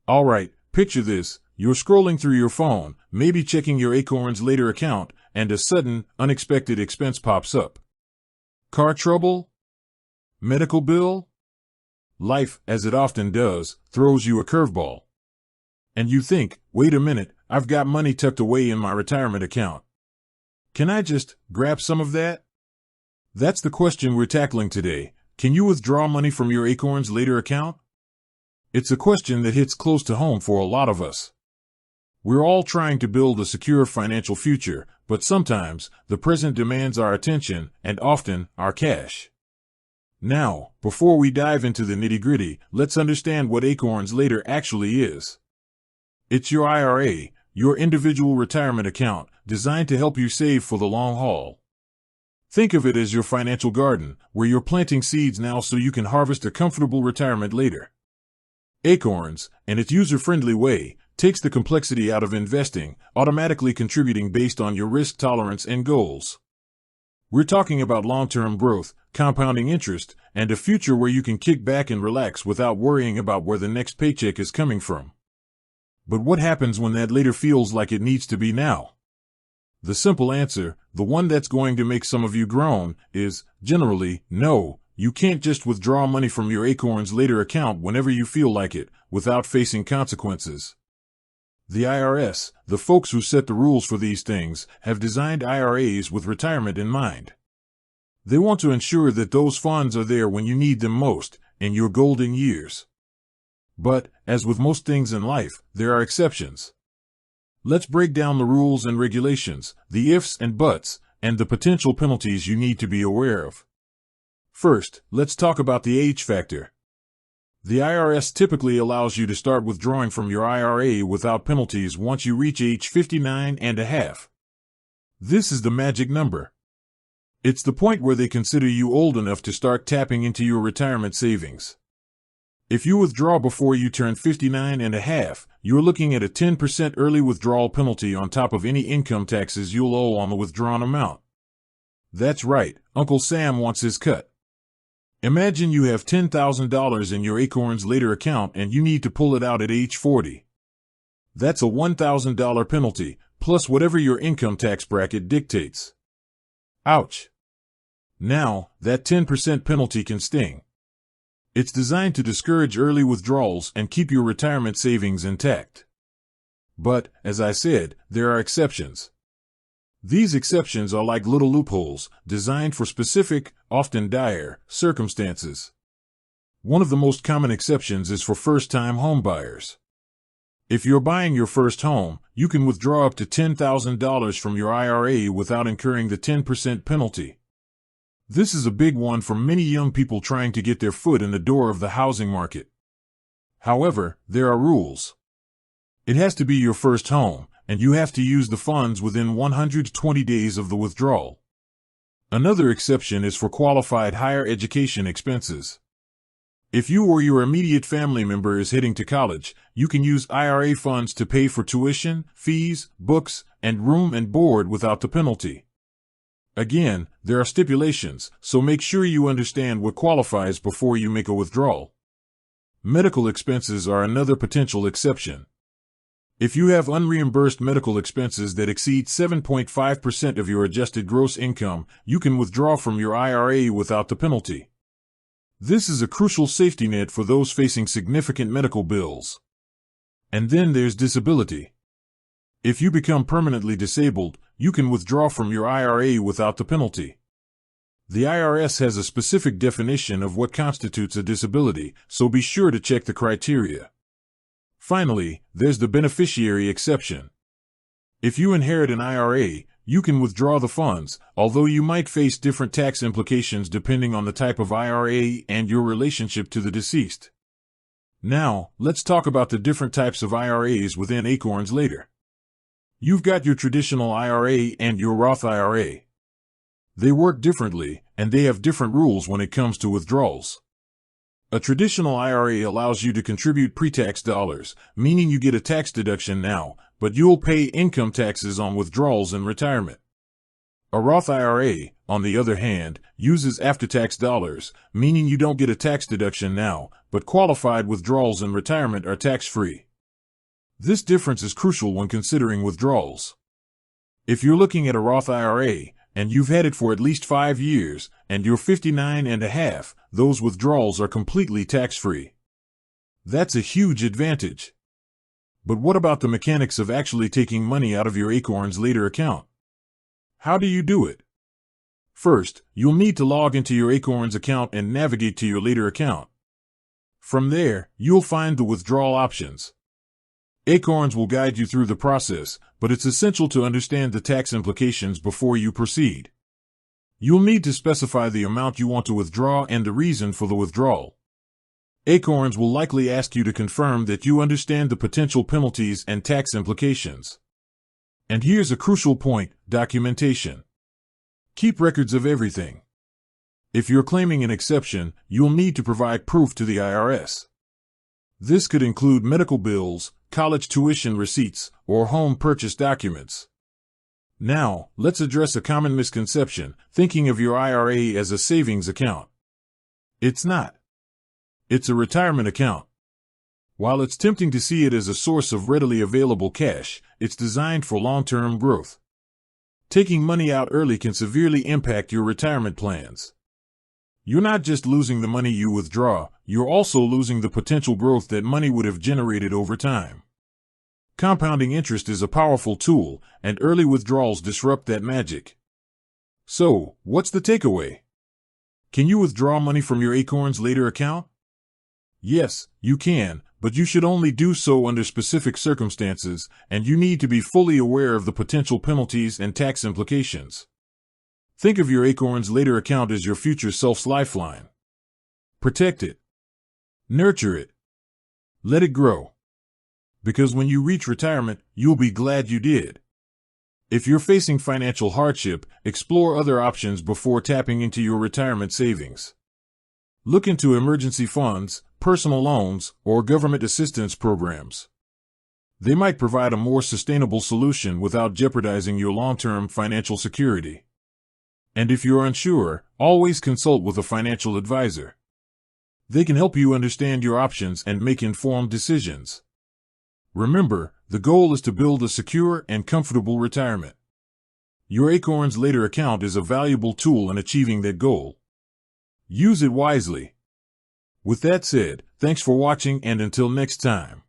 Alright, picture this. You're scrolling through your phone, maybe checking your Acorns later account, and a sudden, unexpected expense pops up. Car trouble? Medical bill? Life, as it often does, throws you a curveball. And you think, wait a minute, I've got money tucked away in my retirement account. Can I just grab some of that? That's the question we're tackling today. Can you withdraw money from your Acorns later account? It's a question that hits close to home for a lot of us. We're all trying to build a secure financial future, but sometimes the present demands our attention and often our cash. Now, before we dive into the nitty-gritty, let's understand what Acorns later actually is. It's your IRA, your individual retirement account, designed to help you save for the long haul. Think of it as your financial garden, where you're planting seeds now so you can harvest a comfortable retirement later. Acorns, in its user-friendly way, takes the complexity out of investing, automatically contributing based on your risk tolerance and goals. We're talking about long-term growth, compounding interest, and a future where you can kick back and relax without worrying about where the next paycheck is coming from. But what happens when that later feels like it needs to be now? The simple answer, the one that's going to make some of you groan, is, generally, no. You can't just withdraw money from your Acorns later account whenever you feel like it, without facing consequences. The IRS, the folks who set the rules for these things, have designed IRAs with retirement in mind. They want to ensure that those funds are there when you need them most, in your golden years. But, as with most things in life, there are exceptions. Let's break down the rules and regulations, the ifs and buts, and the potential penalties you need to be aware of. First, let's talk about the age factor. The IRS typically allows you to start withdrawing from your IRA without penalties once you reach age 59 and a half. This is the magic number. It's the point where they consider you old enough to start tapping into your retirement savings. If you withdraw before you turn 59 and a half, you're looking at a 10% early withdrawal penalty on top of any income taxes you'll owe on the withdrawn amount. That's right, Uncle Sam wants his cut. Imagine you have $10,000 in your Acorns later account and you need to pull it out at age 40. That's a $1,000 penalty, plus whatever your income tax bracket dictates. Ouch. Now, that 10% penalty can sting. It's designed to discourage early withdrawals and keep your retirement savings intact. But, as I said, there are exceptions. These exceptions are like little loopholes, designed for specific, often dire, circumstances. One of the most common exceptions is for first-time homebuyers. If you're buying your first home, you can withdraw up to $10,000 from your IRA without incurring the 10% penalty. This is a big one for many young people trying to get their foot in the door of the housing market. However, there are rules. It has to be your first home, and you have to use the funds within 120 days of the withdrawal. Another exception is for qualified higher education expenses. If you or your immediate family member is heading to college, you can use IRA funds to pay for tuition, fees, books, and room and board without the penalty. Again, there are stipulations, so make sure you understand what qualifies before you make a withdrawal. Medical expenses are another potential exception. If you have unreimbursed medical expenses that exceed 7.5% of your adjusted gross income, you can withdraw from your IRA without the penalty. This is a crucial safety net for those facing significant medical bills. And then there's disability. If you become permanently disabled, you can withdraw from your IRA without the penalty. The IRS has a specific definition of what constitutes a disability, so be sure to check the criteria. Finally, there's the beneficiary exception. If you inherit an IRA, you can withdraw the funds, although you might face different tax implications depending on the type of IRA and your relationship to the deceased. Now, let's talk about the different types of IRAs within Acorns later. You've got your traditional IRA and your Roth IRA. They work differently, and they have different rules when it comes to withdrawals. A traditional IRA allows you to contribute pre-tax dollars, meaning you get a tax deduction now, but you'll pay income taxes on withdrawals in retirement. A Roth IRA, on the other hand, uses after-tax dollars, meaning you don't get a tax deduction now, but qualified withdrawals in retirement are tax-free. This difference is crucial when considering withdrawals. If you're looking at a Roth IRA, and you've had it for at least 5 years, and you're 59 and a half, those withdrawals are completely tax-free. That's a huge advantage. But what about the mechanics of actually taking money out of your Acorns Later account? How do you do it? First, you'll need to log into your Acorns account and navigate to your Later account. From there, you'll find the withdrawal options. Acorns will guide you through the process, but it's essential to understand the tax implications before you proceed. You'll need to specify the amount you want to withdraw and the reason for the withdrawal. Acorns will likely ask you to confirm that you understand the potential penalties and tax implications. And here's a crucial point: documentation. Keep records of everything. If you're claiming an exception, you'll need to provide proof to the IRS. This could include medical bills, college tuition receipts, or home purchase documents. Now, let's address a common misconception: thinking of your IRA as a savings account. It's not. It's a retirement account. While it's tempting to see it as a source of readily available cash, it's designed for long-term growth. Taking money out early can severely impact your retirement plans. You're not just losing the money you withdraw, you're also losing the potential growth that money would have generated over time. Compounding interest is a powerful tool, and early withdrawals disrupt that magic. So, what's the takeaway? Can you withdraw money from your Acorns Later account? Yes, you can, but you should only do so under specific circumstances, and you need to be fully aware of the potential penalties and tax implications. Think of your Acorns Later account as your future self's lifeline. Protect it. Nurture it. Let it grow. Because when you reach retirement, you'll be glad you did. If you're facing financial hardship, explore other options before tapping into your retirement savings. Look into emergency funds, personal loans, or government assistance programs. They might provide a more sustainable solution without jeopardizing your long-term financial security. And if you're unsure, always consult with a financial advisor. They can help you understand your options and make informed decisions. Remember, the goal is to build a secure and comfortable retirement. Your Acorns Later account is a valuable tool in achieving that goal. Use it wisely. With that said, thanks for watching, and until next time.